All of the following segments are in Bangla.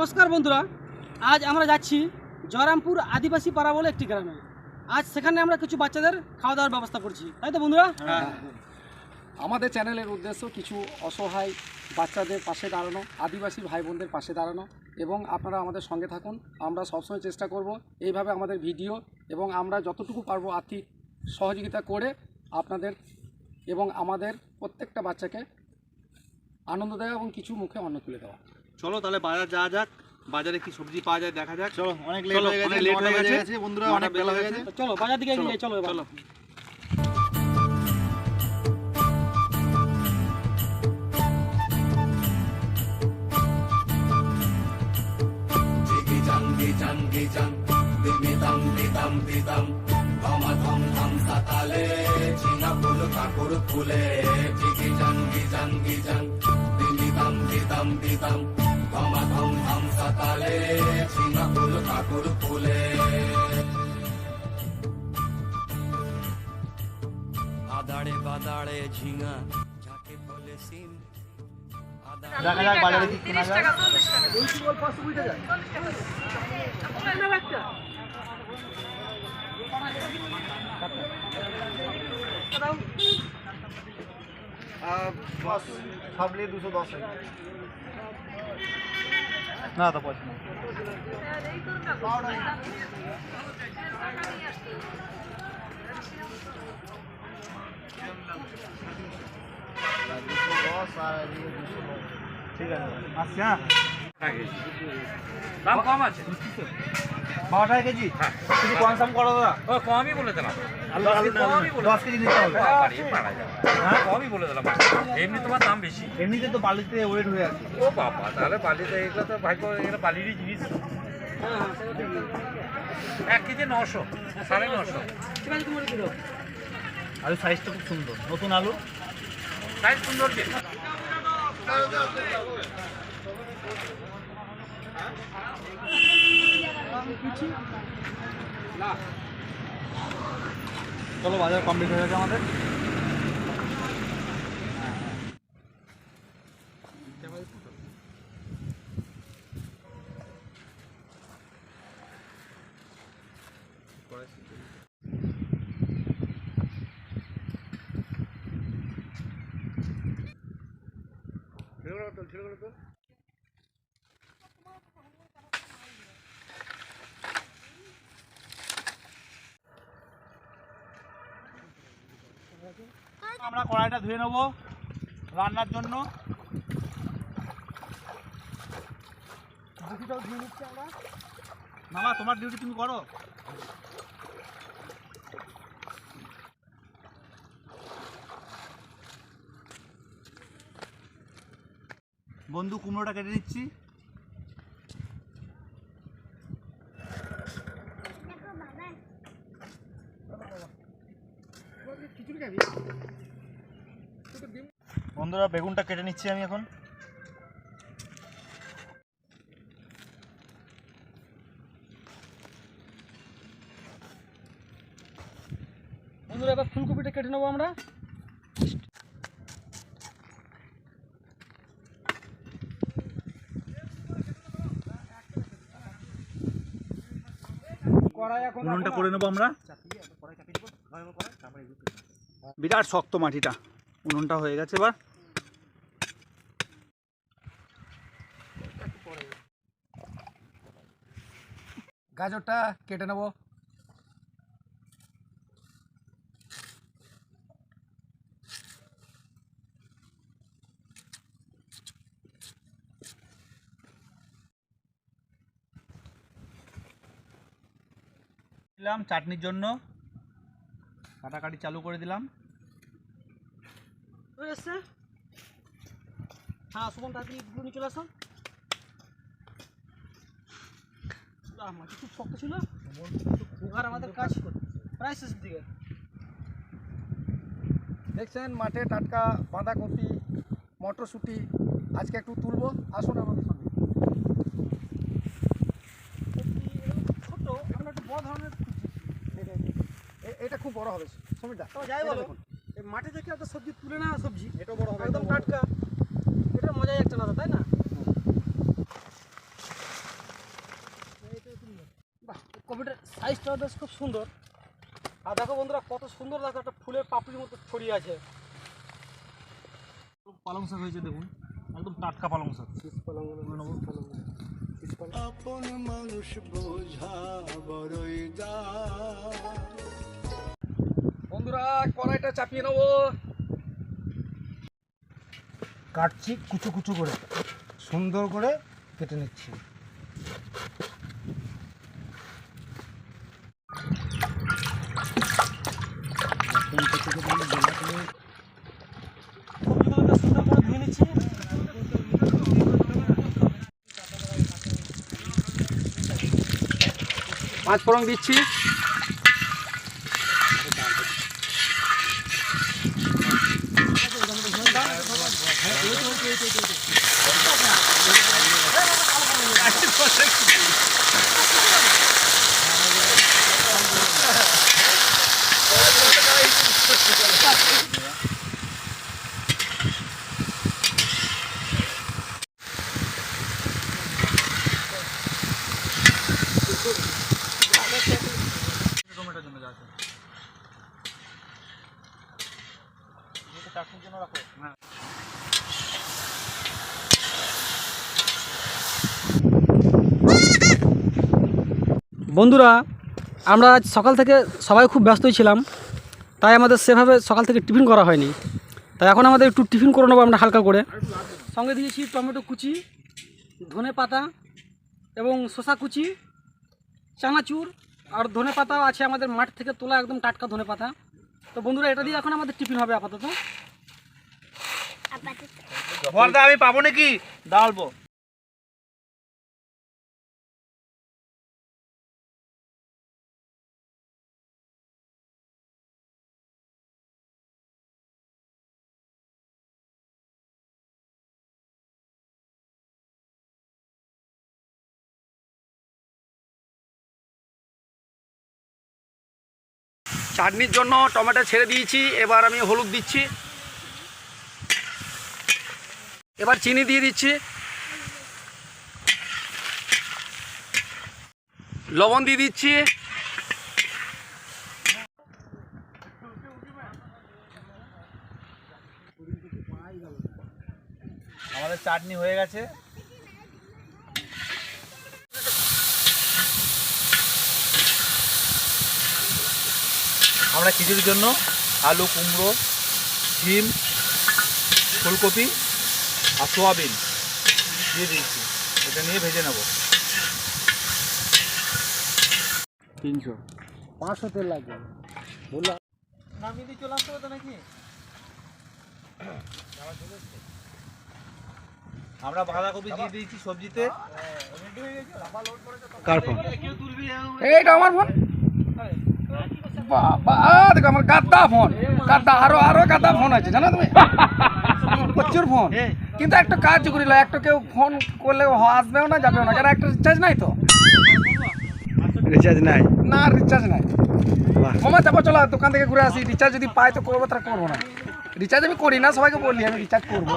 নমস্কার বন্ধুরা, আজ আমরা যাচ্ছি জয়রামপুর আদিবাসী পাড়া বলে একটি গ্রামে। আজ সেখানে আমরা কিছু বাচ্চাদের খাওয়া দাওয়ার ব্যবস্থা করছি, তাই তো বন্ধুরা? হ্যাঁ, আমাদের চ্যানেলের উদ্দেশ্য কিছু অসহায় বাচ্চাদের পাশে দাঁড়ানো, আদিবাসী ভাই বোনদের পাশে দাঁড়ানো, এবং আপনারা আমাদের সঙ্গে থাকুন। আমরা সবসময় চেষ্টা করব এইভাবে আমাদের ভিডিও এবং আমরা যতটুকু পারবো আর্থিক সহযোগিতা করে আপনাদের এবং আমাদের প্রত্যেকটা বাচ্চাকে আনন্দ দেওয়া এবং কিছু মুখে অন্ন তুলে দেওয়া। চলো তাহলে বাজার যাওয়া যাক, বাজারে কি সবজি পাওয়া যায় দেখা যাক। চলো, অনেক লেট হয়ে গেছে বন্ধুরা, অনেক বেলা হয়ে গেছে। চলো বাজার দিকে এগিয়ে যাই, চলো এবার। আদাড়ে বাদাড়ে ঝিঙা যাকে বলে সিম দেখা যাক বাজারে কি কেনা যায়। সব নিয়ে 210 না তো পয়সা নেই। ঠিক আছে, আসছি। হ্যাঁ, দাম কম আছে, 12 টাকা কেজি। কিছু কনসাম করো দাদা। ও কমই বলে দিলাম, 10 কেজি নিতে হবে। হ্যাঁ কমই বলে দিলাম। এমনি তোমার দাম বেশি, এমনিতে তো বালিতে ওয়েট হয়ে আছে। ও বাবা, তাহলে বালিতে এগুলো তো ভাই এগুলো বালিরই জিনিস। 1 কেজি 900, 950। ঠিক আছে, তুমি দিও। আলু সাইজটা খুব সুন্দর, নতুন আলু সাইজ সুন্দর কি? চলো, বাজার কমপ্লিট হয়ে গেছে আমাদের। আমরা কড়াইটা ধুয়ে নেবো রান্নার জন্য। মামা, তোমার ডিউটি তুমি করো। বন্ধু, কুমড়োটা কেটে নিচ্ছি। বন্ধুরা, বেগুনটা কেটে নিচ্ছি আমি এখন। বন্ধুরা, এবার ফুলকপিটা কেটে নেবো আমরা। উনুনটা করে নেবো আমরা। বিরাট শক্ত মাটিটা, উনুনটা হয়ে গেছে। এবার গাজরটা কেটে নেব। দিলাম চাটনির জন্য, কাটাকাটি চালু করে দিলাম। হ্যাঁ, সুমন তাড়াতাড়ি গুলো নিয়ে চলে আসো। মাটি খুব শক্ত ছিল, আর আমাদের কাজ প্রায় শেষের দিকে। দেখছেন মাঠে টাটকা বাঁধাকপি, মটরশুঁটি আজকে একটু তুলবো। আসুন আমাদের সঙ্গে। ছোট, আমরা একটু বড় ধরনের এটা খুব বড় হবে সমীরদা। যাই বলো, এই মাঠে থেকে একটা সবজি তুলে না, সবজি এটা বড় হবে, একদম টাটকা, এটা মজাই একটা না, তাই না? সাইজটা বেশ খুব সুন্দর। আর দেখো বন্ধুরা কত সুন্দর, দেখো একটা ফুলের পাপড়ির মতো ছড়িয়ে আছে। পালং শাক হয়েছে দেখুন, একদম টাটকা পালং শাক। আপন মানুষ বোঝা বড়ই দায়। বন্ধুরা কড়াইটা চাপিয়ে নেবো। কাটছি কুচো কুচো করে, সুন্দর করে কেটে নিচ্ছি। সবজিগুলোকে সুন্দর করে ধুয়ে নিচ্ছি। পাঁচ ফোড়ন দিচ্ছি। টমেটোর জন্য যা আছে এটা চাটনির জন্য রাখো। হ্যাঁ, বন্ধুরা আমরা আজ সকাল থেকে সবাই খুব ব্যস্তই ছিলাম, তাই আমাদের সেভাবে সকাল থেকে টিফিন করা হয়নি। তাই এখন আমাদের একটু টিফিন করে নেবো আমরা হালকা করে। সঙ্গে দিয়েছি টমেটো কুচি, ধনে পাতা এবং শসা কুচি, চানাচুর, আর ধনে পাতাও আছে আমাদের মাঠ থেকে তোলা একদম টাটকা ধনে পাতা। তো বন্ধুরা এটা দিয়ে এখন আমাদের টিফিন হবে আপাতত। বলদা আমি পাবো নাকি ডালবো? চাটনির জন্য টমেটো ছেড়ে দিয়েছি, এবার আমি হলুদ দিচ্ছি। এবার চিনি দিয়ে দিচ্ছি, লবণ দিয়ে দিচ্ছি। আমাদের চাটনি হয়ে গেছে। আমরা খিচুড়ির জন্য আলু, কুমড়ো, শিম, ফুলকপি আর সোয়াবিন দিয়ে দিয়েছি। এটা নিয়ে ভেজে নেব। 300 500 তেল লাগবে। বললাম নামিয়ে দিয়ে চলে আসতে হবে তো নাকি? আমরা বাঁধাকপি দিয়ে দিয়েছি সবজিতে। কার ফোন? এইটা আমার ফোন। বাবা দেখো আমার গাদ্দা ফোন, গাদ্দা আরো আরো গাদ্দা ফোন আছে জানো তুমি, প্রচুর ফোন। কিন্তু একটা কাজ করিল, একটা কেউ ফোন করলে আসবেও না যাবেও না, কারণ একটা রিচার্জ নাই তো। রিচার্জ নাই? না রিচার্জ নাই। ক্ষমা চাপা চলো দোকান থেকে ঘুরে আসি, রিচার্জ যদি পাই তো করবো, তারা করবো না। রিচার্জ আমি করি না, সবাইকে বললি আমি রিচার্জ করবো।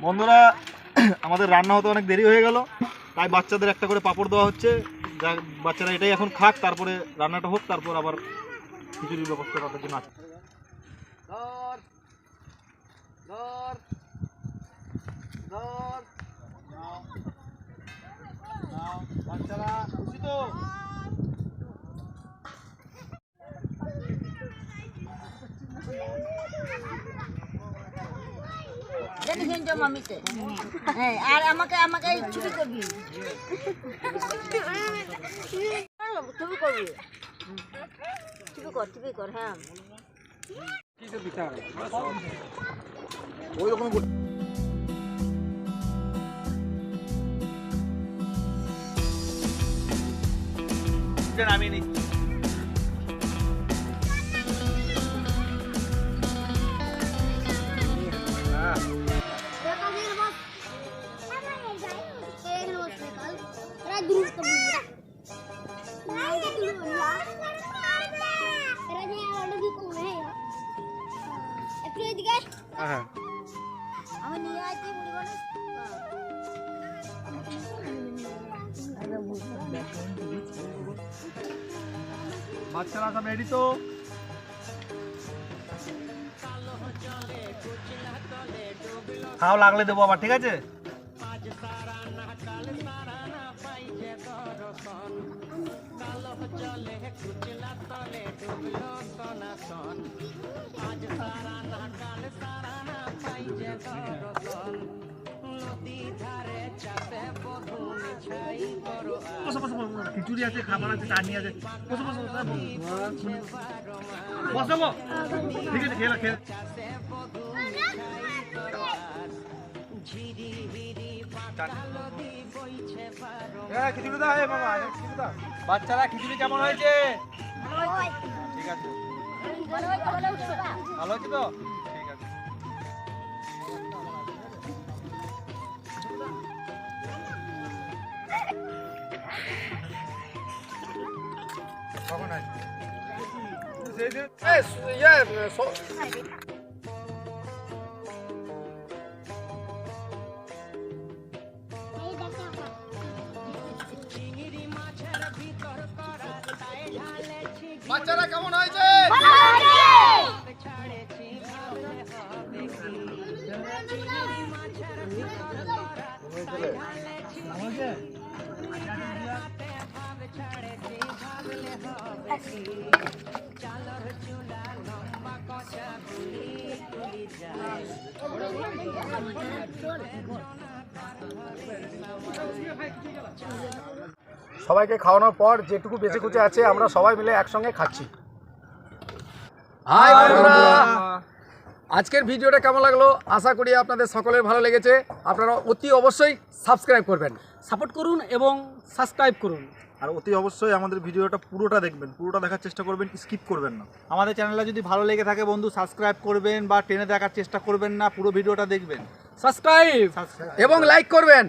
বন্ধুরা আমাদের রান্না হতে অনেক দেরি হয়ে গেল, তাই বাচ্চাদের একটা করে পাঁপড় দেওয়া হচ্ছে। যা বাচ্চারা এটাই এখন খাক, তারপরে রান্নাটা হোক, তারপর আবার খিচুড়ির ব্যবস্থা তাদের জন্য আছে। বাচ্চারা খুশি তো? মামিতে হ্যাঁ, আর আমাকে আমাকে ছবি করবি, ছবি করবি, ছবি কর হ্যাঁ। ওই রকম ডিশটা নামিয়ে নিচ্ছি। হ্যাঁ আমি নিয়ে আসছি মুড়ি বানাই বাচ্চারা সব রেডি তো? খাও লাগলে দেবো আবার, ঠিক আছে? খিচুড়ি আছে, খাবার আছে, চাটনি আছে। বসো বসো বসো গো। ঠিক আছে, খেলা খেল। খিচুড়ি দাও, এ বাবা খিচুড়ি দাও। বাচ্চারা খিচুড়ি কেমন হয়েছে? ঠিক আছে, ভালো হয়েছে তো? ঠিক আছে। কখন আসবে? বাচ্চারা কেমন হয়েছে? সবাইকে খাওয়ানোর পর যেটুকু বেঁচে কুচে আছে আমরা সবাই মিলে একসঙ্গে খাচ্ছি। হাই বন্ধুরা, আজকের ভিডিওটা কেমন লাগলো? আশা করি আপনাদের সকলের ভালো লেগেছে। আপনারা অতি অবশ্যই সাবস্ক্রাইব করবেন, সাপোর্ট করুন এবং সাবস্ক্রাইব করুন। আর অতি অবশ্যই আমাদের ভিডিওটা পুরোটা দেখবেন, পুরোটা দেখার চেষ্টা করবেন, স্কিপ করবেন না। আমাদের চ্যানেলটা যদি ভালো লেগে থাকে বন্ধু, সাবস্ক্রাইব করবেন বা টেনে দেখার চেষ্টা করবেন না, পুরো ভিডিওটা দেখবেন, সাবস্ক্রাইব এবং লাইক করবেন।